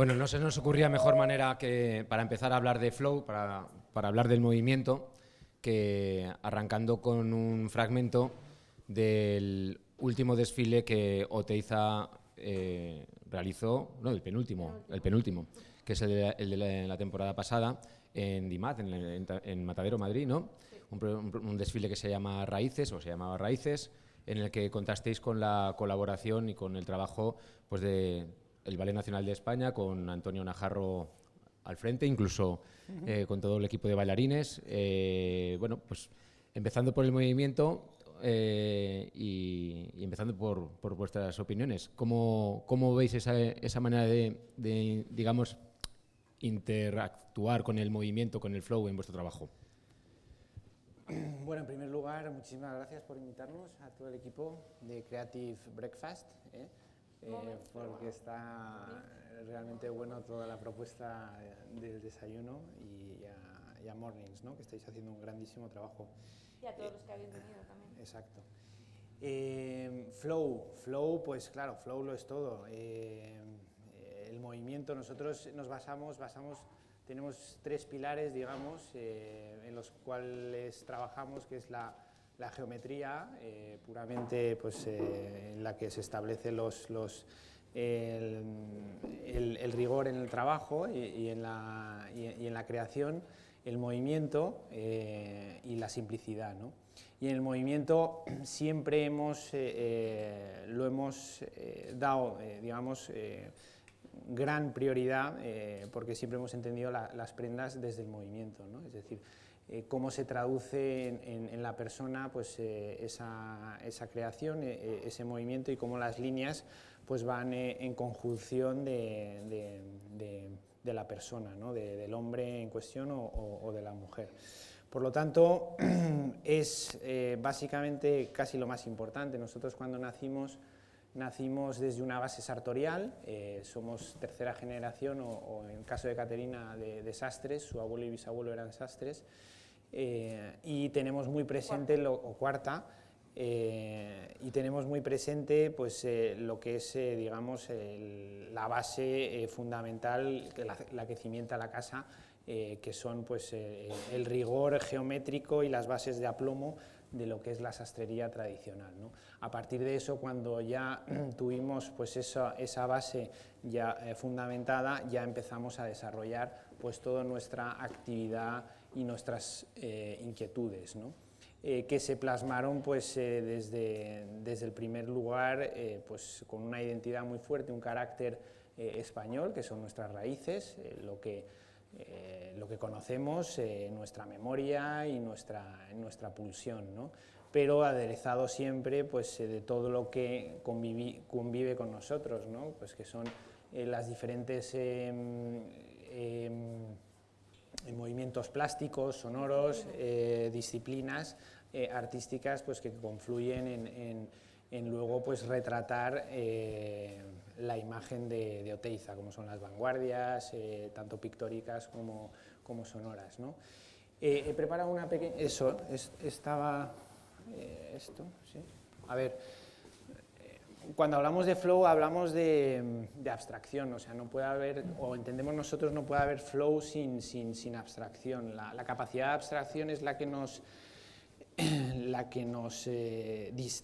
Bueno, no se nos ocurría mejor manera que para empezar a hablar de flow, para hablar del movimiento, que arrancando con un fragmento del último desfile que Oteiza realizó, no, el penúltimo, que es el de la temporada pasada en DIMAT, en Matadero, Madrid, ¿no? Sí. Un desfile que se llama Raíces, o se llamaba Raíces, en el que contasteis con la colaboración y con el trabajo pues, de el Ballet Nacional de España, con Antonio Najarro al frente, incluso con todo el equipo de bailarines. Bueno, pues empezando por el movimiento y empezando por vuestras opiniones. ¿Cómo veis esa manera de, digamos, interactuar con el movimiento, con el flow en vuestro trabajo? Bueno, en primer lugar, muchísimas gracias por invitarnos a todo el equipo de Creative Breakfast, porque está realmente bueno toda la propuesta del desayuno y a Mornings, ¿no? Que estáis haciendo un grandísimo trabajo. Y a todos los que habéis venido también. Exacto. Flow, pues claro, flow lo es todo. El movimiento, nosotros nos basamos, tenemos tres pilares, digamos, en los cuales trabajamos, que es la geometría, puramente pues, en la que se establece el rigor en el trabajo y en la creación, el movimiento y la simplicidad, ¿no? Y en el movimiento siempre lo hemos dado, digamos, gran prioridad, porque siempre hemos entendido las prendas desde el movimiento, ¿no? Es decir, cómo se traduce en la persona pues, esa creación, ese movimiento, y cómo las líneas pues, van en conjunción de la persona, ¿no? Del hombre en cuestión o de la mujer. Por lo tanto, es básicamente casi lo más importante. Nosotros cuando nacimos desde una base sartorial, somos tercera generación, o en el caso de Caterina, de sastres, su abuelo y bisabuelo eran sastres, y tenemos muy presente, cuarta, y tenemos muy presente pues, lo que es, digamos, la base fundamental, la que cimienta la casa, que son pues, el rigor geométrico y las bases de aplomo de lo que es la sastrería tradicional, ¿no? A partir de eso, cuando ya tuvimos pues, esa base ya fundamentada, ya empezamos a desarrollar pues, toda nuestra actividad y nuestras inquietudes, ¿no? Que se plasmaron pues, desde el primer lugar pues, con una identidad muy fuerte, un carácter español, que son nuestras raíces, lo que conocemos, nuestra memoria y nuestra pulsión, ¿no? Pero aderezado siempre pues, de todo lo que convive con nosotros, ¿no? Pues que son las diferentes movimientos plásticos, sonoros, disciplinas artísticas pues, que confluyen en luego pues, retratar la imagen de Oteiza, como son las vanguardias, tanto pictóricas como sonoras, ¿no? He preparado una pequeña... Esto, ¿sí? A ver, cuando hablamos de flow hablamos de abstracción, o sea, no puede haber, o entendemos nosotros, no puede haber flow sin abstracción. La capacidad de abstracción es la que nos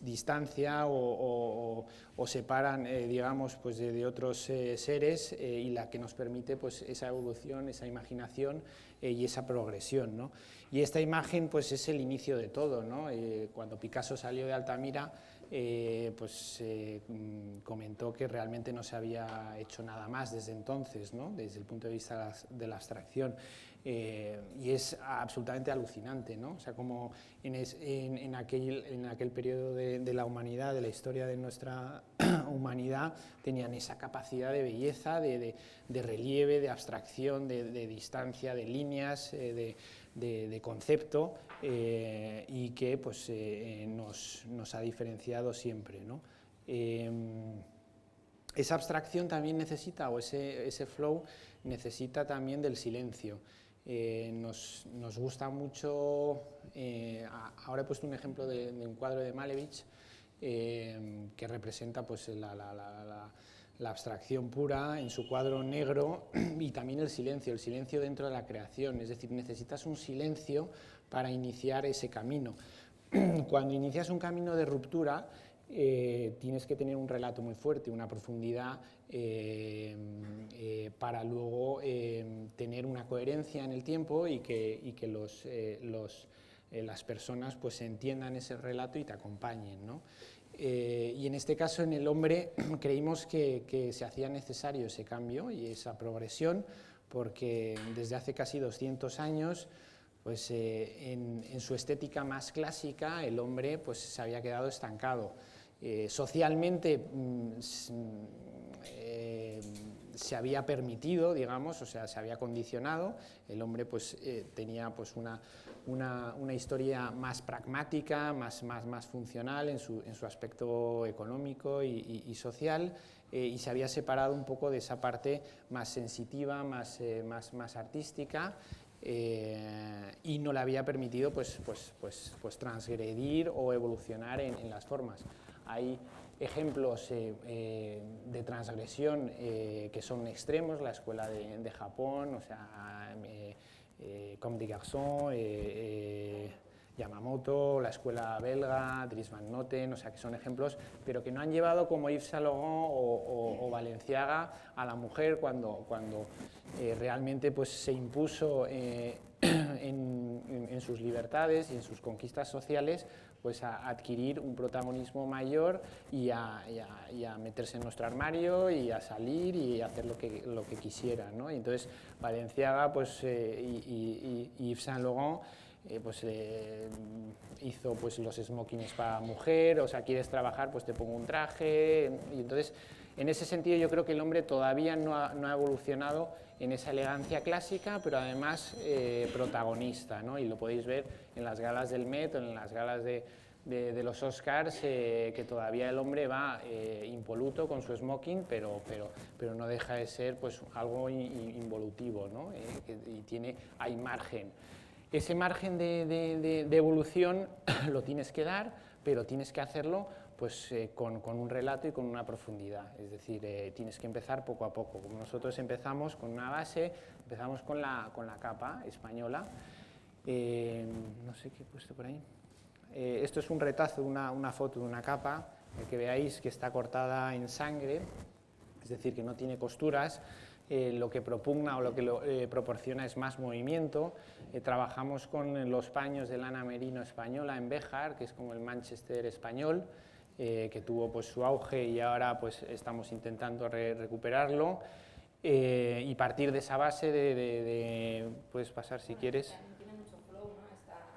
distancia o separan, digamos, pues de otros seres, y la que nos permite pues, esa evolución, esa imaginación y esa progresión, ¿no? Y esta imagen pues, es el inicio de todo, ¿no? Cuando Picasso salió de Altamira, pues comentó que realmente no se había hecho nada más desde entonces, ¿no? Desde el punto de vista de la abstracción. Y es absolutamente alucinante, ¿no? O sea, como en aquel periodo de la humanidad, de la historia de nuestra humanidad, tenían esa capacidad de belleza, de relieve, de abstracción, de distancia, de líneas, de concepto, y que pues, nos ha diferenciado siempre, ¿no? Esa abstracción también necesita, o ese flow necesita también del silencio. Nos gusta mucho, ahora he puesto un ejemplo de un cuadro de Malevich, que representa pues, la abstracción pura en su cuadro negro y también el silencio dentro de la creación, es decir, necesitas un silencio para iniciar ese camino. Cuando inicias un camino de ruptura, tienes que tener un relato muy fuerte, una profundidad para luego tener una coherencia en el tiempo y que las personas pues entiendan ese relato y te acompañen, ¿no? Y en este caso, en el hombre, creímos que se hacía necesario ese cambio y esa progresión, porque desde hace casi 200 años, pues, en su estética más clásica, el hombre pues, se había quedado estancado. Socialmente se había permitido, digamos, o sea, se había condicionado, el hombre pues, tenía pues, una historia más pragmática, más funcional en su aspecto económico y social, y se había separado un poco de esa parte más sensitiva, más artística, y no le había permitido pues, transgredir o evolucionar en las formas. Hay ejemplos de transgresión que son extremos, la escuela de Japón, o sea, Comme des Garçons, Yamamoto, la escuela belga, Dries Van Noten, o sea, que son ejemplos, pero que no han llevado como Yves Saint Laurent o Balenciaga a la mujer cuando realmente pues, se impuso en sus libertades y en sus conquistas sociales, pues a adquirir un protagonismo mayor y a meterse en nuestro armario y a salir y a hacer lo que quisiera, ¿no? Y entonces Balenciaga pues, y Yves Saint Laurent pues, hizo pues, los smokings para mujer, o sea, quieres trabajar, pues te pongo un traje, y entonces en ese sentido yo creo que el hombre todavía no ha evolucionado en esa elegancia clásica, pero además protagonista, ¿no? Y lo podéis ver en las galas del Met o en las galas de los Oscars, que todavía el hombre va impoluto con su smoking, pero no deja de ser pues, algo involutivo, ¿no? Y hay margen. Ese margen de evolución lo tienes que dar, pero tienes que hacerlo pues, con un relato y con una profundidad, es decir, tienes que empezar poco a poco. Como nosotros empezamos con una base, empezamos con la capa española, no sé qué he puesto por ahí. Esto es un retazo, una foto de una capa, que veáis que está cortada en sangre, es decir, que no tiene costuras. Lo que propugna o lo que proporciona es más movimiento. Trabajamos con los paños de lana merino española en Béjar, que es como el Manchester español, que tuvo pues, su auge y ahora pues, estamos intentando recuperarlo, y partir de esa base puedes pasar si quieres. Tiene mucho flow, ¿no?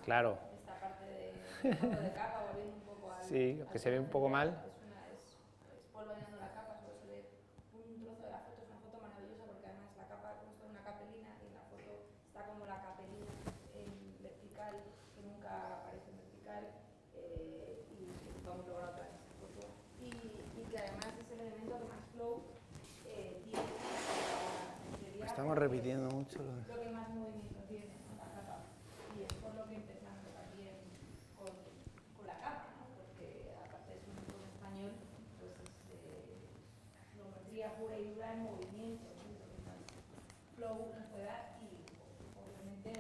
Claro. Esta parte de capa, volviendo un poco al... Sí, que se ve un poco mal. Es polvoreando la capa, solo se ve un trozo de la foto, es una foto maravillosa porque además la capa es una capelina y en la foto está como la capelina en vertical, que nunca aparece en vertical, y vamos a lograr otra vez esa foto. Y que además es el elemento que más flow tiene. Estamos repitiendo mucho. Lo que más movimiento tiene, ¿no? La capa. Y es por lo que empezamos también con la capa, ¿no? Porque aparte es un icono español, pues es geometría pura y dura en movimiento, ¿no? Lo que más flow nos puede dar y obviamente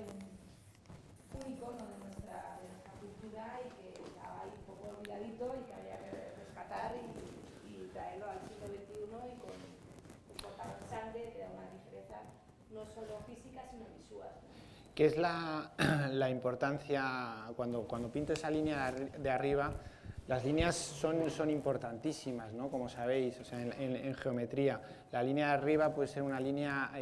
un icono de nuestra cultura y que estaba ahí un poco olvidadito y que había que rescatar y traerlo al siglo XXI y con cortado en sangre, que da una diferencia no solo física sino visual. ¿Qué es la importancia cuando pinto esa línea de arriba? Las líneas son importantísimas, ¿no? Como sabéis, o sea, en geometría. La línea de arriba puede ser una línea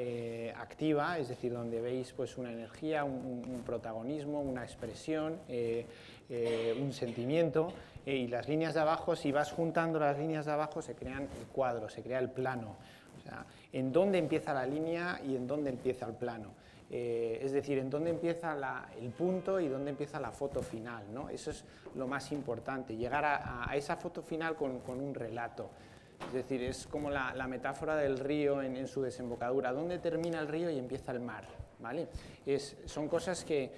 activa, es decir, donde veis pues, una energía, un protagonismo, una expresión, un sentimiento, y las líneas de abajo, si vas juntando las líneas de abajo, se crean el cuadro, se crea el plano. O sea, en dónde empieza la línea y en dónde empieza el plano. Es decir, en dónde empieza el punto y dónde empieza la foto final, ¿no? Eso es lo más importante, llegar a esa foto final con un relato. Es decir, es como la metáfora del río en su desembocadura. ¿Dónde termina el río y empieza el mar? ¿Vale? Son cosas que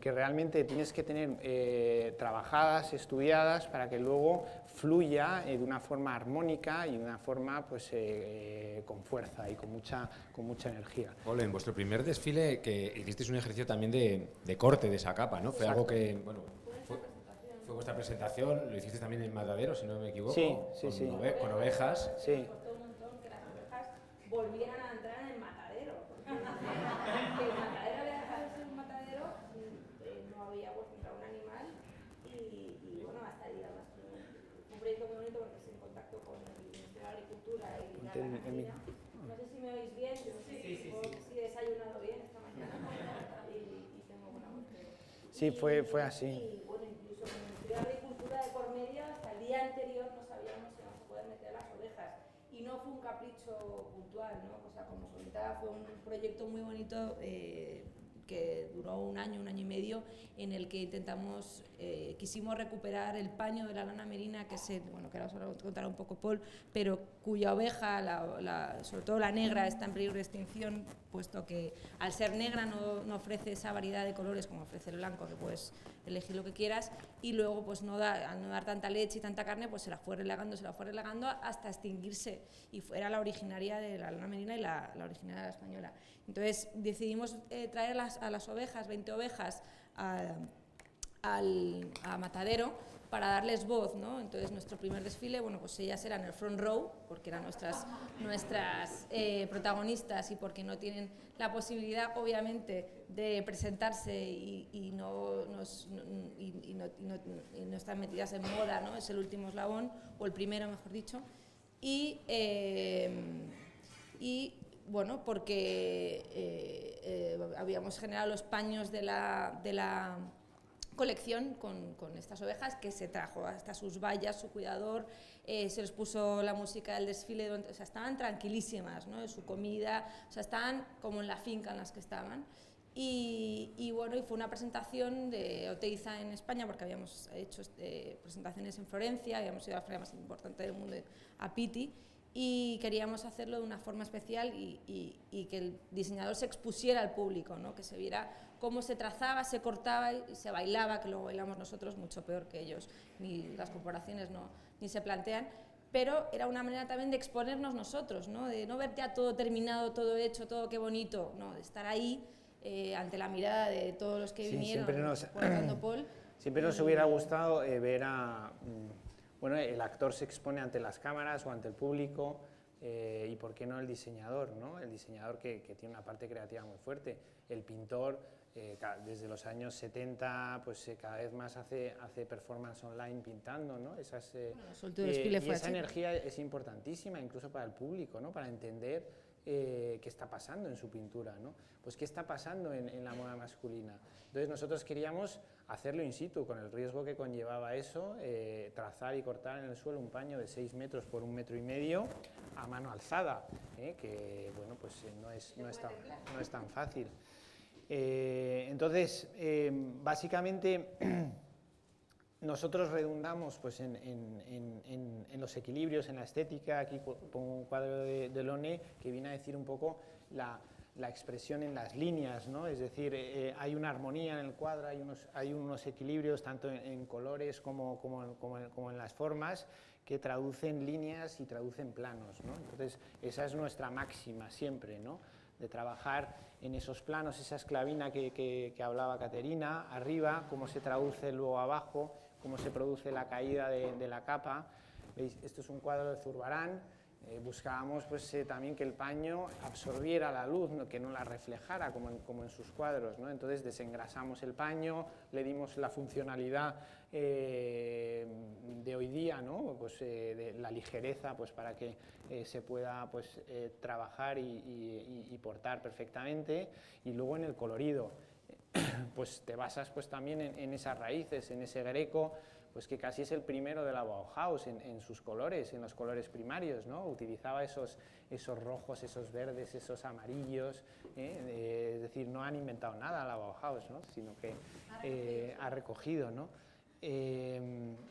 realmente tienes que tener trabajadas, estudiadas, para que luego fluya de una forma armónica y de una forma pues, con fuerza y con mucha energía. Pol, en vuestro primer desfile que hicisteis un ejercicio también de corte de esa capa, ¿no? Fue algo que, bueno, fue vuestra presentación, lo hicisteis también en Matadero, si no me equivoco, sí, con ovejas. Sí. Costó un montón que las ovejas volvieran a entrar en el matadero. Que el matadero había dejado de ser un matadero, no había vuelto a entrar un animal y bueno, hasta ahí además un proyecto muy bonito porque es en contacto con el Ministerio de Agricultura y la ganadería. No sé si me oís bien, yo sí he desayunado bien esta mañana y tengo buena voz. Sí, fue así. Y bueno, incluso con el Ministerio de Agricultura de por medio, hasta el día anterior no sabíamos si íbamos a poder meter las ovejas. Y no fue un capricho puntual, ¿no? O sea, como comentaba, fue un proyecto muy bonito que duró un año y medio, en el que intentamos, quisimos recuperar el paño de la lana merina, que es bueno, que ahora os contará un poco Pol, pero cuya oveja, sobre todo la negra, está en peligro de extinción, puesto que al ser negra no ofrece esa variedad de colores como ofrece el blanco, que puedes elegir lo que quieras, y luego pues al no dar tanta leche y tanta carne, pues se la fue relegando hasta extinguirse, y era la originaria de la lana merina y la originaria de la española. Entonces decidimos traer a las ovejas, 20 ovejas, a Matadero, para darles voz, ¿no? Entonces nuestro primer desfile, bueno, pues ellas eran el front row, porque eran nuestras protagonistas y porque no tienen la posibilidad, obviamente, de presentarse y no están metidas en moda, ¿no? Es el último eslabón, o el primero, mejor dicho. Y bueno, porque habíamos generado los paños de la colección con estas ovejas, que se trajo hasta sus vallas, su cuidador, se les puso la música del desfile, o sea, estaban tranquilísimas, ¿no? Su comida, o sea, estaban como en la finca en las que estaban. Y bueno, y fue una presentación de Oteiza en España, porque habíamos hecho presentaciones en Florencia, habíamos ido a la feria más importante del mundo, a Pitti, y queríamos hacerlo de una forma especial y que el diseñador se expusiera al público, ¿no? Que se viera cómo se trazaba, se cortaba y se bailaba, que luego bailamos nosotros mucho peor que ellos, ni las corporaciones ni se plantean, pero era una manera también de exponernos nosotros, ¿no? De no ver ya todo terminado, todo hecho, todo qué bonito, no, de estar ahí ante la mirada de todos los que vinieron, Pol. Siempre nos hubiera gustado ver bueno, el actor se expone ante las cámaras o ante el público, y por qué no el diseñador, ¿no? El diseñador que tiene una parte creativa muy fuerte, el pintor, desde los años 70 pues cada vez más hace performance online pintando, ¿no? Y esa energía es importantísima incluso para el público, ¿no? Para entender qué está pasando en su pintura, ¿no? Pues qué está pasando en la moda masculina. Entonces nosotros queríamos hacerlo in situ, con el riesgo que conllevaba eso, trazar y cortar en el suelo un paño de 6 metros por 1,5 metros a mano alzada, que bueno, pues no es tan fácil. Entonces, básicamente, nosotros redundamos pues, en los equilibrios, en la estética. Aquí pongo un cuadro de Delaunay que viene a decir un poco la expresión en las líneas, ¿no? Es decir, hay una armonía en el cuadro, hay unos equilibrios tanto en colores como en las formas, que traducen líneas y traducen planos, ¿no? Entonces, esa es nuestra máxima siempre, ¿no? De trabajar en esos planos, esa esclavina que hablaba Caterina, arriba, cómo se traduce luego abajo, cómo se produce la caída de la capa. ¿Veis? Esto es un cuadro de Zurbarán. Buscábamos pues, también que el paño absorbiera la luz, ¿no? Que no la reflejara como en sus cuadros, ¿no? Entonces desengrasamos el paño, le dimos la funcionalidad de hoy día, ¿no? Pues, de la ligereza, pues, para que se pueda pues, trabajar y portar perfectamente. Y luego en el colorido, pues te basas pues, también en esas raíces, en ese greco, pues que casi es el primero de la Bauhaus en sus colores, en los colores primarios, ¿no? Utilizaba esos rojos, esos verdes, esos amarillos, es decir, no han inventado nada la Bauhaus, ¿no? Sino que ha recogido, ¿no?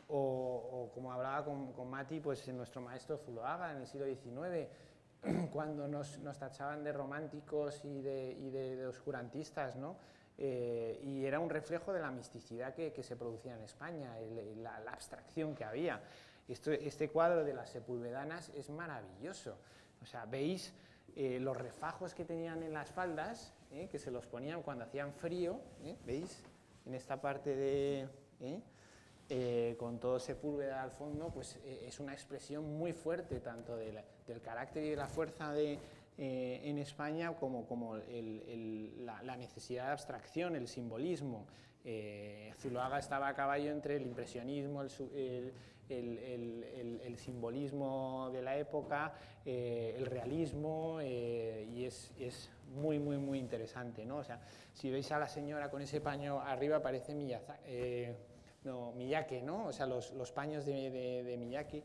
o como hablaba con Mati, pues nuestro maestro Zuloaga en el siglo XIX, cuando nos tachaban de románticos y de oscurantistas, ¿no? Y era un reflejo de la misticidad que se producía en España, la abstracción que había. Este cuadro de las Sepulvedanas es maravilloso. O sea, veis los refajos que tenían en las faldas, que se los ponían cuando hacían frío, ¿veis? En esta parte de... con todo Sepúlveda al fondo, pues es una expresión muy fuerte tanto del carácter y de la fuerza en España como la necesidad de abstracción, el simbolismo. Zuloaga estaba a caballo entre el impresionismo, el simbolismo de la época, el realismo, y es muy interesante, ¿no? O sea, si veis a la señora con ese paño arriba parece Miyake, ¿no? O sea, los paños de Miyake.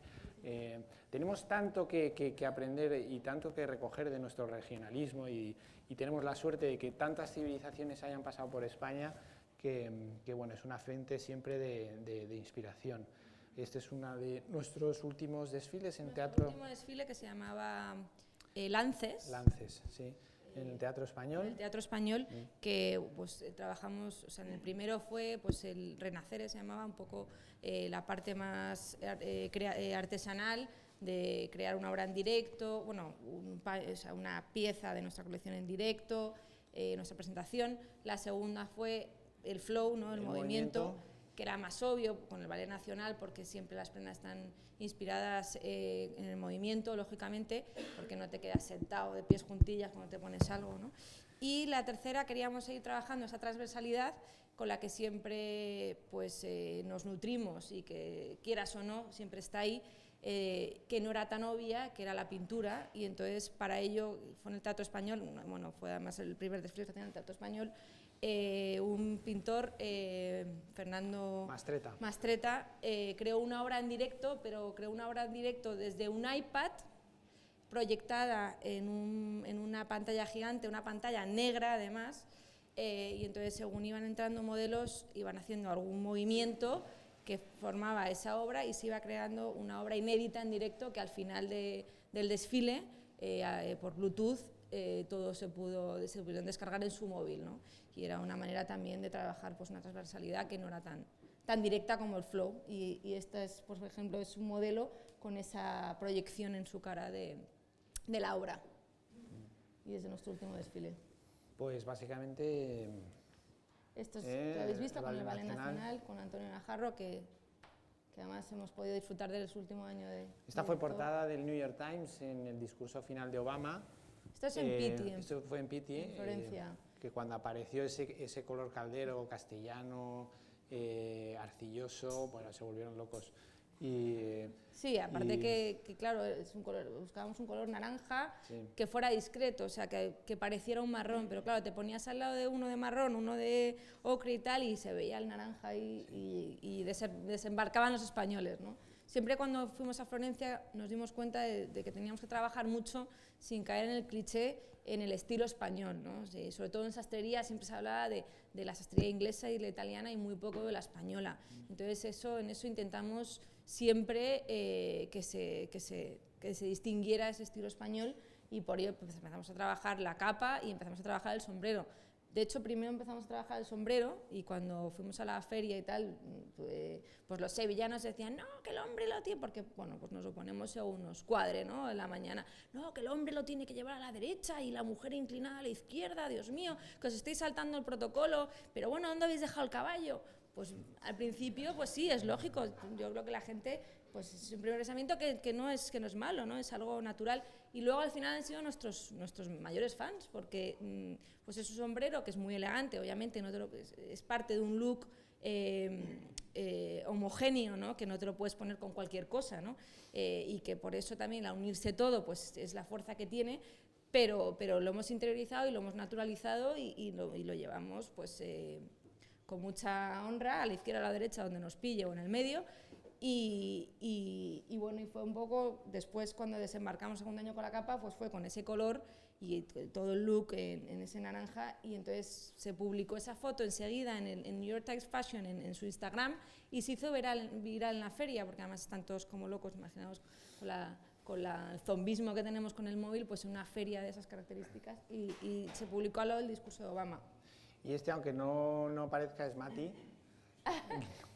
Tenemos tanto que aprender y tanto que recoger de nuestro regionalismo y tenemos la suerte de que tantas civilizaciones hayan pasado por España que bueno, es una fuente siempre de inspiración. Este es uno de nuestros últimos desfiles en teatro. El último desfile que se llamaba Lances. Lances, sí. En el Teatro Español. En el Teatro Español, que pues trabajamos, o sea, en el primero fue pues el Renacer, se llamaba un poco la parte más artesanal, de crear una obra en directo, bueno, o sea, una pieza de nuestra colección en directo, nuestra presentación. La segunda fue el flow, ¿no? el movimiento, que era más obvio con el Ballet Nacional, porque siempre las prendas están inspiradas en el movimiento, lógicamente, porque no te quedas sentado de pies juntillas cuando te pones algo, ¿no? Y la tercera, queríamos seguir trabajando esa transversalidad con la que siempre pues, nos nutrimos y que, quieras o no, siempre está ahí, que no era tan obvia, que era la pintura, y entonces para ello fue en el Teatro Español, bueno, fue además el primer desfile que hacía en el Teatro Español, un pintor, Fernando Mastreta, creó una obra en directo, pero creó una obra en directo desde un iPad proyectada en una pantalla gigante, una pantalla negra además, y entonces según iban entrando modelos iban haciendo algún movimiento que formaba esa obra y se iba creando una obra inédita en directo que al final del desfile, por Bluetooth, todos se pudieron descargar en su móvil, ¿no? Y era una manera también de trabajar pues, una transversalidad que no era tan directa como el flow, y esta es, por ejemplo, es un modelo con esa proyección en su cara de la obra, y es de nuestro último desfile. Pues básicamente... Esto lo habéis visto con el Ballet Nacional, con Antonio Najarro, que además hemos podido disfrutar de su último año de... Esta fue portada del New York Times en el discurso final de Obama. Esto es en Pitti. Esto fue en Pitti, en Florencia. Que cuando apareció ese color caldero, castellano, arcilloso, bueno, se volvieron locos. Sí, aparte que claro, es un color, buscábamos un color naranja, sí, que fuera discreto, o sea, que pareciera un marrón, pero claro, te ponías al lado de uno de marrón, uno de ocre y tal, y se veía el naranja y desembarcaban los españoles, ¿no? Siempre cuando fuimos a Florencia nos dimos cuenta de que teníamos que trabajar mucho sin caer en el cliché, en el estilo español, ¿no? Sí, sobre todo en sastrería siempre se hablaba de la sastrería inglesa y la italiana y muy poco de la española. Entonces en eso intentamos siempre que se distinguiera ese estilo español, y por ello pues, empezamos a trabajar la capa y empezamos a trabajar el sombrero. De hecho, primero empezamos a trabajar el sombrero, y cuando fuimos a la feria y tal, pues los sevillanos decían, no, que el hombre lo tiene, porque bueno, pues nos oponemos según nos cuadre, ¿no? En la mañana, no, que el hombre lo tiene que llevar a la derecha y la mujer inclinada a la izquierda, Dios mío, que os estáis saltando el protocolo, pero bueno, ¿dónde habéis dejado el caballo? Pues al principio, pues sí, es lógico, yo creo que la gente, pues es un primer pensamiento que no es malo, ¿no? Es algo natural, y luego al final han sido nuestros mayores fans, porque pues es un sombrero que es muy elegante, obviamente, es parte de un look homogéneo, ¿no? Que no te lo puedes poner con cualquier cosa, ¿no? Y que por eso también al unirse todo, pues es la fuerza que tiene, pero lo hemos interiorizado y lo hemos naturalizado y lo llevamos, pues... con mucha honra, a la izquierda o a la derecha, donde nos pille, o en el medio, y bueno, y fue un poco, después cuando desembarcamos segundo año con la capa, pues fue con ese color, y todo el look en ese naranja, y entonces se publicó esa foto enseguida en New York Times Fashion en su Instagram y se hizo viral en la feria, porque además están todos como locos, imaginaos con el zombismo que tenemos con el móvil, pues en una feria de esas características, y se publicó al lado del discurso de Obama. Y aunque no parezca, es Mati.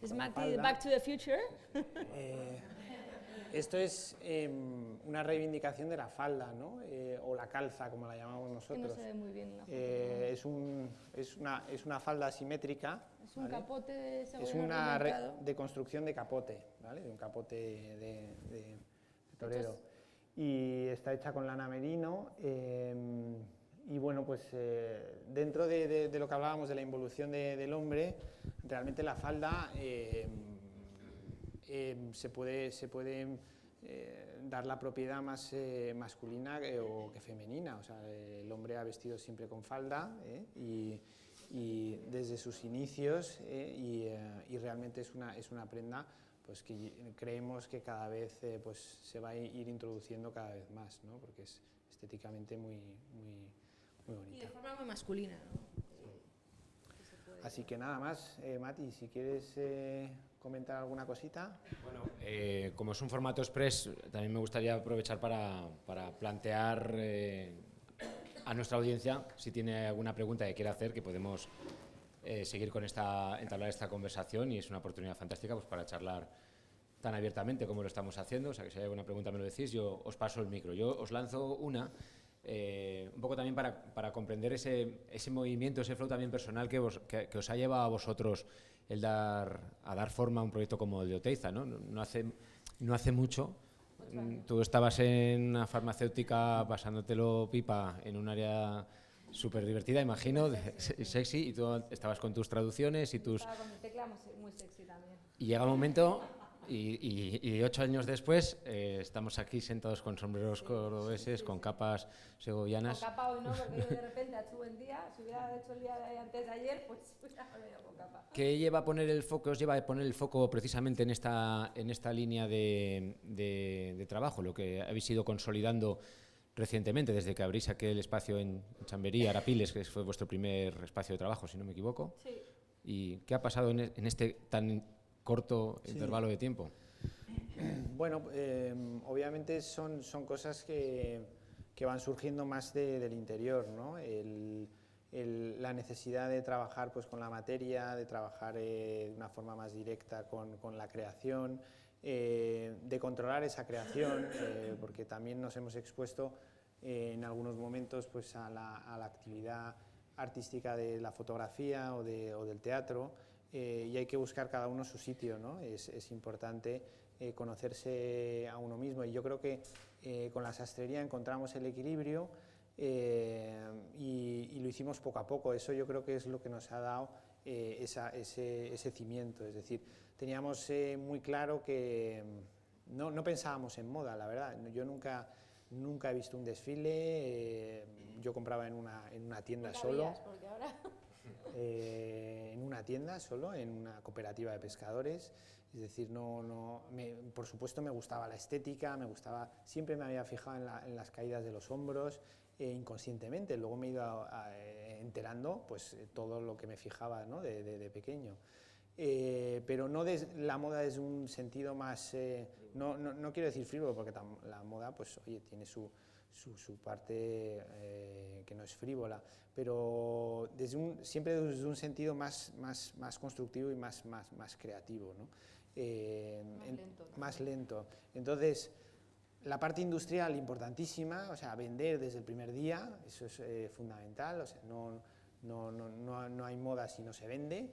Es Mati, Back to the Future. Esto es una reivindicación de la falda, ¿no? O la calza, como la llamamos nosotros. Que no se ve muy bien la foto. Es una falda asimétrica. Es un capote de Es una deconstrucción de capote, ¿vale? De un capote de torero. Y está hecha con lana merino. Y bueno, pues dentro de lo que hablábamos de la involución del hombre, realmente la falda se puede dar la propiedad más masculina o que femenina. O sea, el hombre ha vestido siempre con falda y desde sus inicios y realmente es una prenda pues que creemos que cada vez pues se va a ir introduciendo cada vez más, ¿no? Porque es estéticamente muy bonita. Y de forma muy masculina, ¿no? Así que nada más, Mati, si quieres comentar alguna cosita. Bueno, como es un formato express, también me gustaría aprovechar para plantear a nuestra audiencia, si tiene alguna pregunta que quiera hacer, que podemos seguir con entablar esta conversación, y es una oportunidad fantástica pues, para charlar tan abiertamente como lo estamos haciendo. O sea, que si hay alguna pregunta me lo decís, yo os paso el micro. Yo os lanzo una, un poco también para comprender ese movimiento, ese flow también personal que os ha llevado a vosotros a dar forma a un proyecto como el de Oteiza, ¿no? No hace mucho. Tú estabas en una farmacéutica pasándotelo pipa en un área súper divertida, imagino, sexy, y tú estabas con tus traducciones y tus... Estaba con mi tecla muy sexy también. Y llega un momento, y 8 años después, estamos aquí sentados con sombreros cordobeses, con capas segovianas. Con capa hoy no, porque yo de repente ha hecho buen día. Si hubiera hecho el día de antes de ayer, pues hubiera venido con capa. ¿Qué lleva a poner el foco, os lleva a poner el foco precisamente en esta línea de trabajo, lo que habéis ido consolidando recientemente, desde que abrís aquel espacio en Chamberí, Arapiles, que fue vuestro primer espacio de trabajo, si no me equivoco? Sí. ¿Y qué ha pasado en este tan corto intervalo de tiempo? Bueno, obviamente son cosas que van surgiendo más del interior, ¿no? La necesidad de trabajar pues, con la materia, de trabajar de una forma más directa con la creación, de controlar esa creación, porque también nos hemos expuesto en algunos momentos pues, a la actividad artística de la fotografía o del teatro, y hay que buscar cada uno su sitio, ¿no? Es importante conocerse a uno mismo, y yo creo que con la sastrería encontramos el equilibrio y lo hicimos poco a poco. Eso yo creo que es lo que nos ha dado ese cimiento, es decir, teníamos muy claro que no pensábamos en moda, la verdad. Yo nunca he visto un desfile, yo compraba en una tienda solo. Porque ahora... en una tienda solo, en una cooperativa de pescadores, es decir, por supuesto me gustaba la estética, siempre me había fijado en las caídas de los hombros, inconscientemente, luego me he ido enterando pues todo lo que me fijaba, ¿no? de pequeño. Pero no la moda desde un sentido más, no quiero decir frívolo, porque la moda pues, oye, tiene su parte que no es frívola, pero siempre desde un sentido más constructivo y más creativo, ¿no? Más lento. Entonces, la parte industrial importantísima, o sea, vender desde el primer día, eso es fundamental, o sea, no hay moda si no se vende,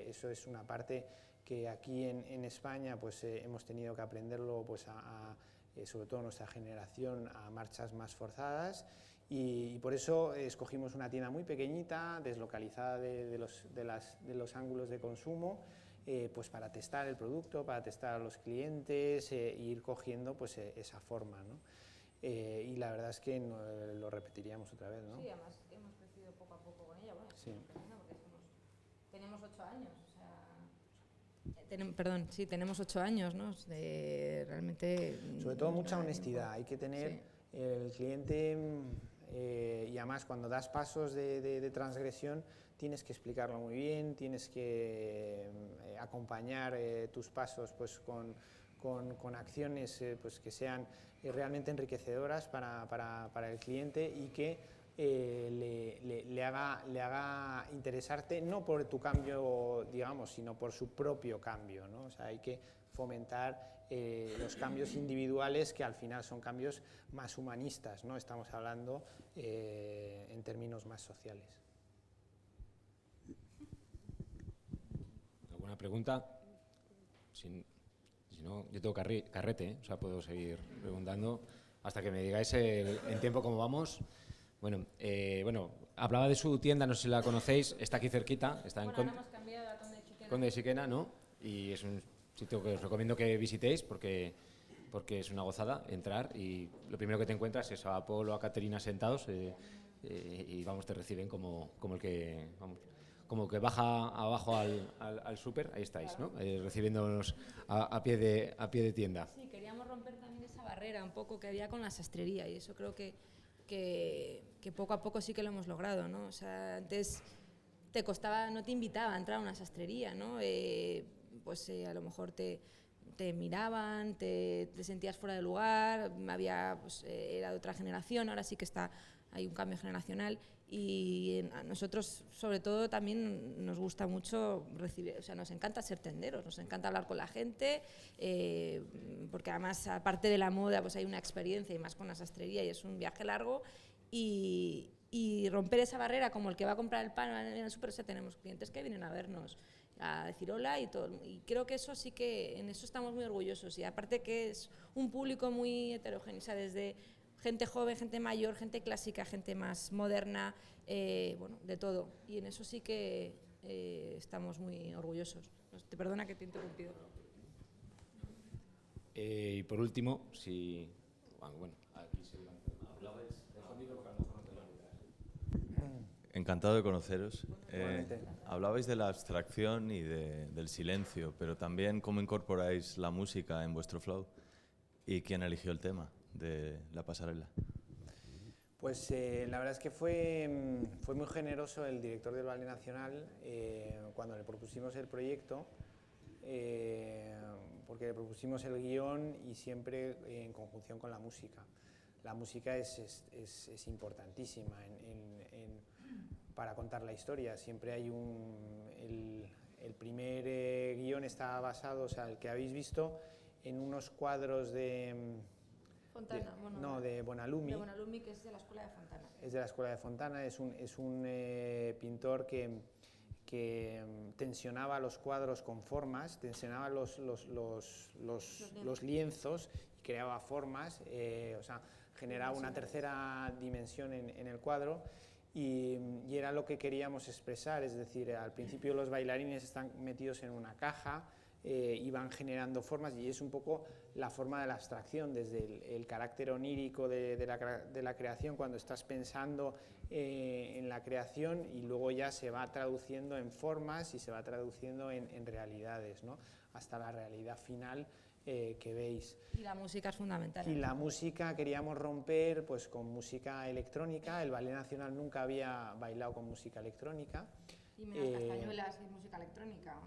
eso es una parte que aquí en España pues, hemos tenido que aprenderlo pues, sobre todo nuestra generación, a marchas más forzadas, y por eso escogimos una tienda muy pequeñita, deslocalizada de los ángulos de consumo, pues para testar el producto, para testar a los clientes e ir cogiendo pues, esa forma, ¿no? Y la verdad es que lo repetiríamos otra vez, ¿no? Sí, además hemos crecido poco a poco con ella, bueno, sí. Porque tenemos 8 años, o sea... Perdón, sí, tenemos 8 años, ¿no? Realmente... Sobre todo mucha honestidad, hay que tener... Sí. El cliente y además cuando das pasos de transgresión tienes que explicarlo muy bien, tienes que acompañar tus pasos pues, con acciones pues, que sean realmente enriquecedoras para el cliente y que le haga interesarte no por tu cambio, digamos, sino por su propio cambio, ¿no? O sea, hay que fomentar los cambios individuales que al final son cambios más humanistas, ¿no? Estamos hablando en términos más sociales. ¿Alguna pregunta? Si no, yo tengo carrete, o sea, puedo seguir preguntando hasta que me digáis en tiempo cómo vamos. Bueno, hablaba de su tienda, no sé si la conocéis, está aquí cerquita, está en Ahora hemos cambiado a Conde de Siquena, ¿no? Y es un sitio que os recomiendo que visitéis porque es una gozada entrar y lo primero que te encuentras es a Polo, a Caterina sentados y te reciben como el que... como que baja abajo al súper, ahí estáis, ¿no? Recibiéndonos a pie de tienda. Sí, queríamos romper también esa barrera un poco que había con la sastrería y eso creo que poco a poco sí que lo hemos logrado, ¿no? O sea, antes te costaba, no te invitaba a entrar a una sastrería, ¿no? A lo mejor te miraban, te sentías fuera de lugar, era de otra generación, ahora sí que hay un cambio generacional y a nosotros sobre todo también nos gusta mucho recibir, o sea, nos encanta ser tenderos, nos encanta hablar con la gente, porque además aparte de la moda pues hay una experiencia y más con la sastrería y es un viaje largo y romper esa barrera como el que va a comprar el pan en el súper, o sea, tenemos clientes que vienen a vernos a decir hola y todo, y creo que eso sí que en eso estamos muy orgullosos y aparte que es un público muy heterogéneo, o sea, desde gente joven, gente mayor, gente clásica, gente más moderna, de todo. Y en eso sí que estamos muy orgullosos. Te perdona que te he interrumpido. Y por último, aquí Encantado de conoceros. Hablabais de la abstracción y del silencio, pero también cómo incorporáis la música en vuestro flow y quién eligió el tema de la pasarela. Pues la verdad es que fue muy generoso el director del Ballet Nacional cuando le propusimos el proyecto, porque le propusimos el guión y siempre en conjunción con la música. La música es importantísima para contar la historia. Siempre hay el primer guión está basado, o sea, el que habéis visto, en unos cuadros de Bonalumi. De Bonalumi, que es de la Escuela de Fontana. Es de la Escuela de Fontana, es un pintor que tensionaba los cuadros con formas, tensionaba los lienzos y creaba formas, o sea, generaba una tercera dimensión en el cuadro y era lo que queríamos expresar, es decir, al principio los bailarines están metidos en una caja, y van generando formas y es un poco la forma de la abstracción, desde el carácter onírico de la creación cuando estás pensando en la creación y luego ya se va traduciendo en formas y se va traduciendo en realidades, ¿no? Hasta la realidad final que veis. Y la música es fundamental. Y la música queríamos romper pues, con música electrónica, el Ballet Nacional nunca había bailado con música electrónica. Y menos castañuelas y música electrónica.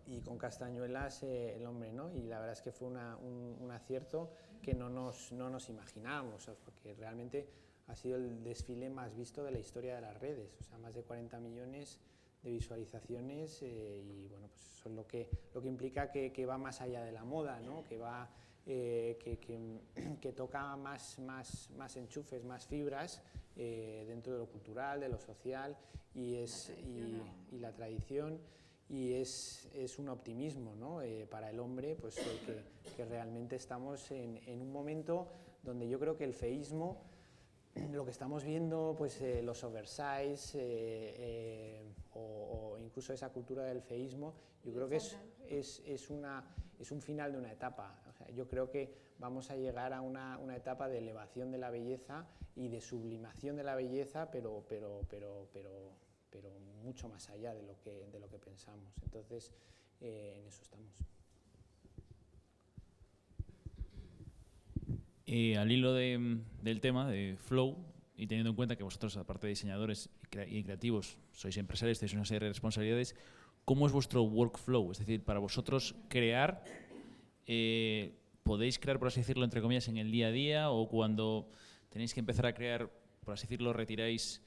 Y con castañuelas el hombre, ¿no? Y la verdad es que fue un acierto que no nos imaginábamos, porque realmente ha sido el desfile más visto de la historia de las redes, o sea, más de 40 millones de visualizaciones y bueno, pues eso es lo que implica que va más allá de la moda, ¿no? Que va que toca más enchufes, más fibras dentro de lo cultural, de lo social y la tradición. Y es un optimismo, ¿no? Para el hombre, pues, que realmente estamos en un momento donde yo creo que el feísmo, lo que estamos viendo, pues, los oversize o incluso esa cultura del feísmo, yo creo que es un final de una etapa. O sea, yo creo que vamos a llegar a una etapa de elevación de la belleza y de sublimación de la belleza, pero mucho más allá de lo que pensamos. Entonces, en eso estamos. Al hilo del tema de flow, y teniendo en cuenta que vosotros, aparte de diseñadores y creativos, sois empresarios, tenéis una serie de responsabilidades, ¿cómo es vuestro workflow? Es decir, para vosotros crear, ¿podéis crear, por así decirlo, entre comillas, en el día a día, o cuando tenéis que empezar a crear, por así decirlo, retiráis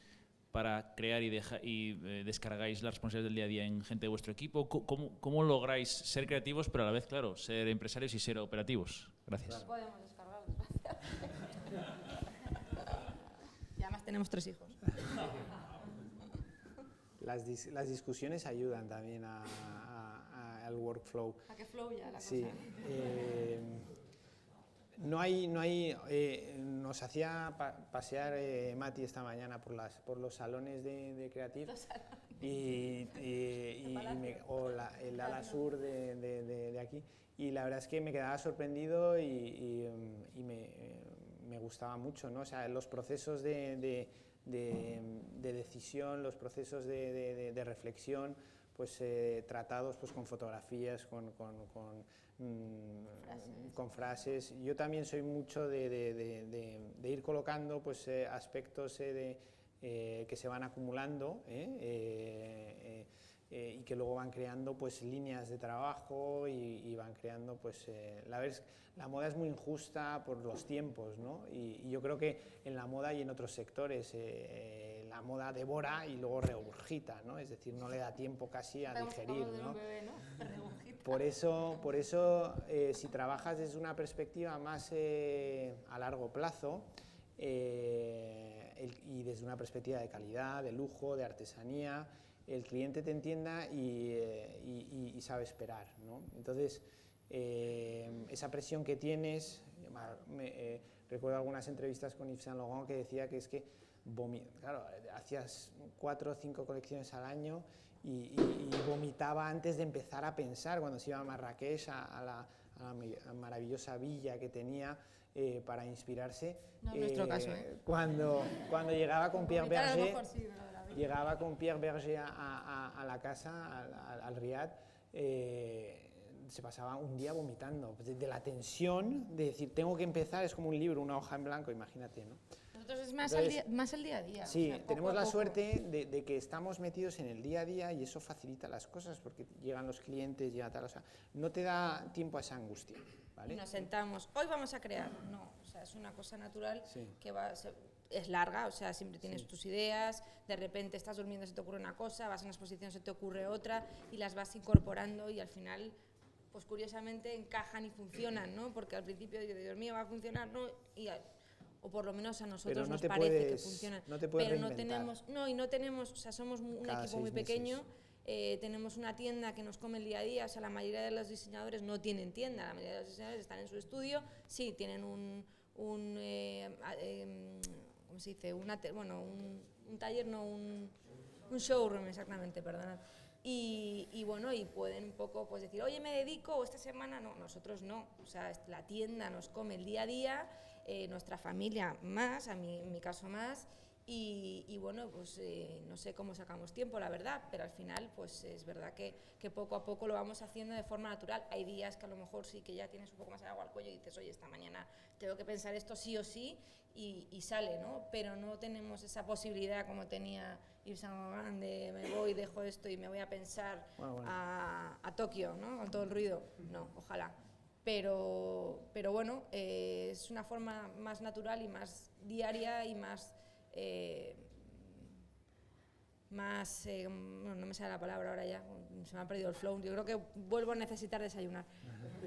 para crear y descargáis las responsabilidades del día a día en gente de vuestro equipo? ¿Cómo lográis ser creativos, pero a la vez, claro, ser empresarios y ser operativos? Gracias. Podemos descargar, desgraciadamente. Y además tenemos 3 hijos. Las discusiones ayudan también al workflow. ¿A qué flow ya la Sí. cosa? Nos hacía pasear Mati esta mañana por los salones de Creative o el ala sur de aquí, y la verdad es que me quedaba sorprendido y me gustaba mucho, ¿no? O sea, los procesos de decisión, los procesos de reflexión, pues tratados pues con fotografías, con frases. Yo también soy mucho de ir colocando pues aspectos que se van acumulando y que luego van creando pues líneas de trabajo y van creando pues la moda es muy injusta por los tiempos, ¿no? Y yo creo que en la moda y en otros sectores la moda devora y luego regurgita, ¿no? Es decir, no le da tiempo casi a digerir, ¿no? Por eso si trabajas desde una perspectiva más a largo plazo y desde una perspectiva de calidad, de lujo, de artesanía, el cliente te entienda y sabe esperar, ¿no? Entonces, esa presión que tienes, recuerdo algunas entrevistas con Yves Saint Laurent que decía que es que, claro, hacías 4 o 5 colecciones al año y vomitaba antes de empezar a pensar, cuando se iba a Marrakech, a la maravillosa villa que tenía para inspirarse. No es nuestro caso, ¿eh? Cuando llegaba con Pierre Vomitar a lo Berger, mejor sí, pero la vida. con Pierre Berger a la casa, al Riad, se pasaba un día vomitando, de la tensión de decir, tengo que empezar, es como un libro, una hoja en blanco, imagínate, ¿no? Nosotros es más, Entonces, más el día a día. Sí, o sea, poco tenemos a la poco. suerte de que estamos metidos en el día a día y eso facilita las cosas porque llegan los clientes, llega tal, o sea, no te da tiempo a esa angustia, ¿vale? Y nos sentamos, hoy vamos a crear. No, o sea, es una cosa natural Sí. que es larga, o sea, siempre tienes Sí. tus ideas, de repente estás durmiendo, se te ocurre una cosa, vas a una exposición, se te ocurre otra y las vas incorporando y al final, pues curiosamente encajan y funcionan, ¿no? Porque al principio digo, Dios mío, va a funcionar, ¿no? O por lo menos a nosotros nos parece que funcionan. No te puedes pero no reinventar. tenemos, o sea, somos un Cada equipo muy 6 meses. pequeño. Tenemos una tienda que nos come el día a día, o sea, la mayoría de los diseñadores no tienen tienda, la mayoría de los diseñadores están en su estudio, sí, tienen ¿cómo se dice? Un taller, no, un showroom, exactamente, perdonad. Y bueno, y pueden un poco pues decir, oye, me dedico, o esta semana, no, nosotros no, o sea, la tienda nos come el día a día, nuestra familia más, en mi caso más, y bueno, pues no sé cómo sacamos tiempo, la verdad, pero al final pues es verdad que poco a poco lo vamos haciendo de forma natural. Hay días que a lo mejor sí que ya tienes un poco más de agua al cuello y dices, oye, esta mañana tengo que pensar esto sí o sí, y sale, ¿no? Pero no tenemos esa posibilidad como tenía Yves Saint Laurent de me voy, dejo esto y me voy a pensar a Tokio, ¿no? Con todo el ruido. No, ojalá. Pero bueno, es una forma más natural y más diaria y más... bueno, no me sale la palabra ahora ya, se me ha perdido el flow, yo creo que vuelvo a necesitar desayunar,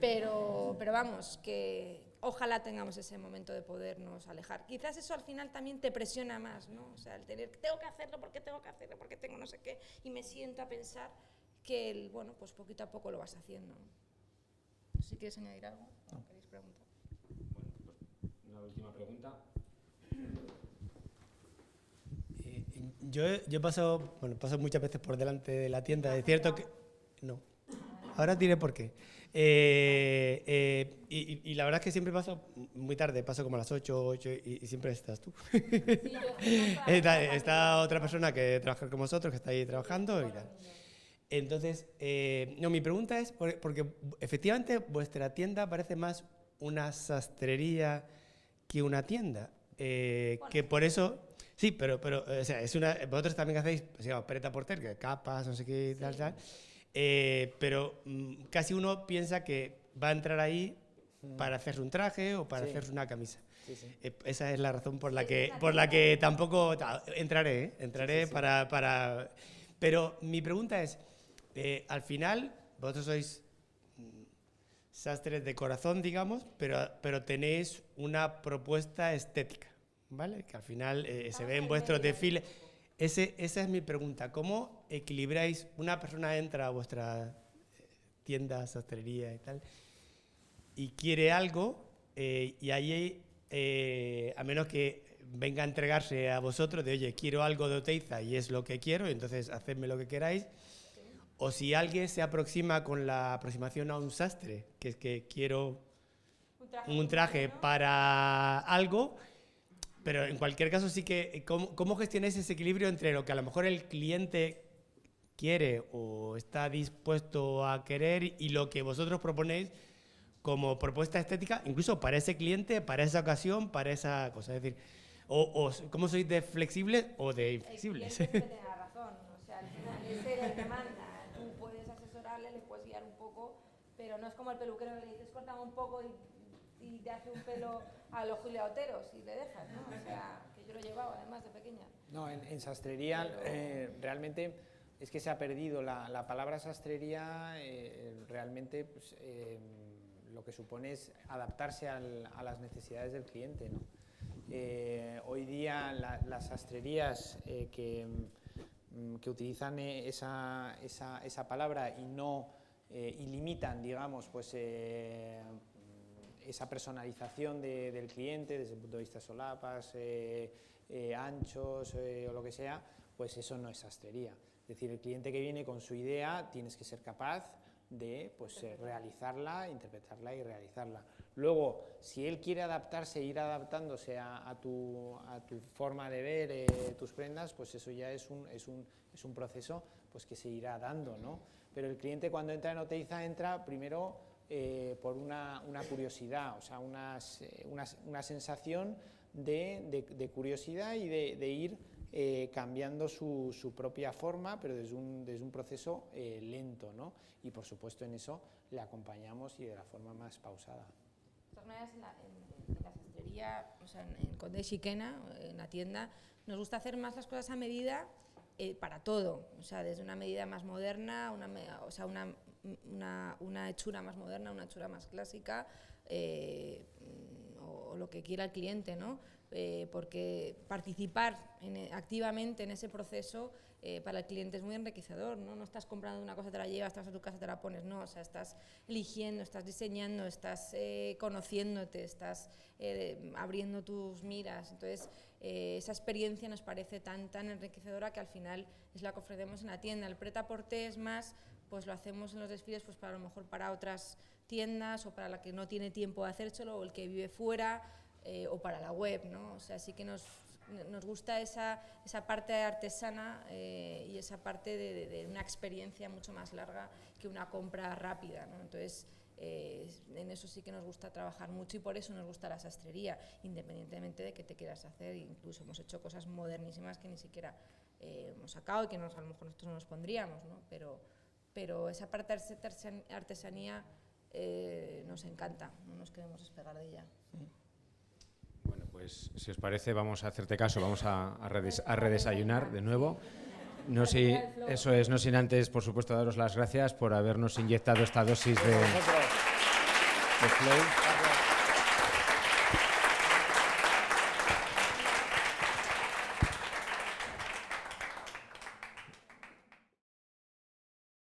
pero vamos, que ojalá tengamos ese momento de podernos alejar. Quizás eso al final también te presiona más, ¿no? O sea, el tener, tengo que hacerlo, porque tengo no sé qué, y me siento a pensar que, bueno, pues poquito a poco lo vas haciendo. No sé si quieres añadir algo, ¿o queréis preguntar? Bueno, pues una última pregunta. Yo paso muchas veces por delante de la tienda, es cierto que... No, ahora diré por qué. Y la verdad es que siempre paso muy tarde, paso como a las 8 y siempre estás tú. Está otra persona que trabaja con vosotros, que está ahí trabajando y tal. Entonces, no, mi pregunta es, porque efectivamente vuestra tienda parece más una sastrería que una tienda, que por eso... Sí, pero o sea, vosotros también hacéis, pues, digamos, prêt-à-porter, que capas, no sé qué, tal, tal. Pero casi uno piensa que va a entrar ahí para hacerse un traje o para hacerse una camisa. Sí, sí. Esa es la razón por la que tampoco entraré, para... Pero mi pregunta es, al final, vosotros sois sastres de corazón, digamos, pero tenéis una propuesta estética, ¿vale? Que al final se ve en vuestros desfiles. Esa es mi pregunta. ¿Cómo equilibráis? Una persona entra a vuestra tienda, sastrería y tal, y quiere algo, y ahí, a menos que venga a entregarse a vosotros de, oye, quiero algo de Oteiza y es lo que quiero, y entonces hacedme lo que queráis, o si alguien se aproxima con la aproximación a un sastre, que es que quiero un traje para algo, pero en cualquier caso sí que, ¿cómo gestionáis ese equilibrio entre lo que a lo mejor el cliente quiere o está dispuesto a querer y lo que vosotros proponéis como propuesta estética, incluso para ese cliente, para esa ocasión, para esa cosa? Es decir, ¿cómo sois de flexibles o de inflexibles? El cliente tiene la razón, o sea, al final es él el que manda. Tú puedes asesorarle, le puedes guiar un poco, pero no es como el peluquero que le dices, córtame un poco y te hace un pelo a los Julia Oteros y le dejas, ¿no? O sea, que yo lo llevaba además de pequeña. No, en sastrería realmente es que se ha perdido la palabra sastrería, realmente pues, lo que supone es adaptarse a las necesidades del cliente, ¿no? Hoy día las sastrerías que utilizan esa palabra y no y limitan, digamos, pues esa personalización del cliente desde el punto de vista solapas, anchos o lo que sea, pues eso no es sastrería. Es decir, el cliente que viene con su idea tienes que ser capaz de pues, realizarla, interpretarla y realizarla. Luego, si él quiere adaptarse, ir adaptándose a tu forma de ver tus prendas, pues eso ya es un proceso pues, que se irá dando, ¿no? Pero el cliente cuando entra en Oteiza entra primero por una curiosidad, o sea, una sensación de curiosidad y de ir cambiando su propia forma, pero desde un proceso lento, ¿no? Y por supuesto en eso le acompañamos y de la forma más pausada. De todas maneras, en la sastrería, o sea, en Conde Xiquena, en la tienda, nos gusta hacer más las cosas a medida para todo, o sea, desde una medida más moderna, una hechura más moderna, una hechura más clásica, o lo que quiera el cliente, ¿no? Porque participar activamente en ese proceso para el cliente es muy enriquecedor, ¿no? No estás comprando una cosa, te la llevas, te vas a tu casa, te la pones, no, o sea, estás eligiendo, estás diseñando, estás conociéndote, estás abriendo tus miras. Entonces, esa experiencia nos parece tan enriquecedora que al final es la que ofrecemos en la tienda. El prêt-à-porter es más, pues lo hacemos en los desfiles pues para a lo mejor para otras tiendas o para la que no tiene tiempo de hacérselo o el que vive fuera, o para la web, ¿no? O sea, sí que nos gusta esa parte artesana y esa parte de una experiencia mucho más larga que una compra rápida, ¿no? Entonces, en eso sí que nos gusta trabajar mucho y por eso nos gusta la sastrería, independientemente de qué te quieras hacer. Incluso hemos hecho cosas modernísimas que ni siquiera hemos sacado y que a lo mejor nosotros no nos pondríamos, ¿no? Pero esa parte de artesanía nos encanta, no nos queremos despegar de ella. Bueno, pues si os parece vamos a hacerte caso, vamos a redesayunar de nuevo. No sin antes, por supuesto, daros las gracias por habernos inyectado esta dosis de flow.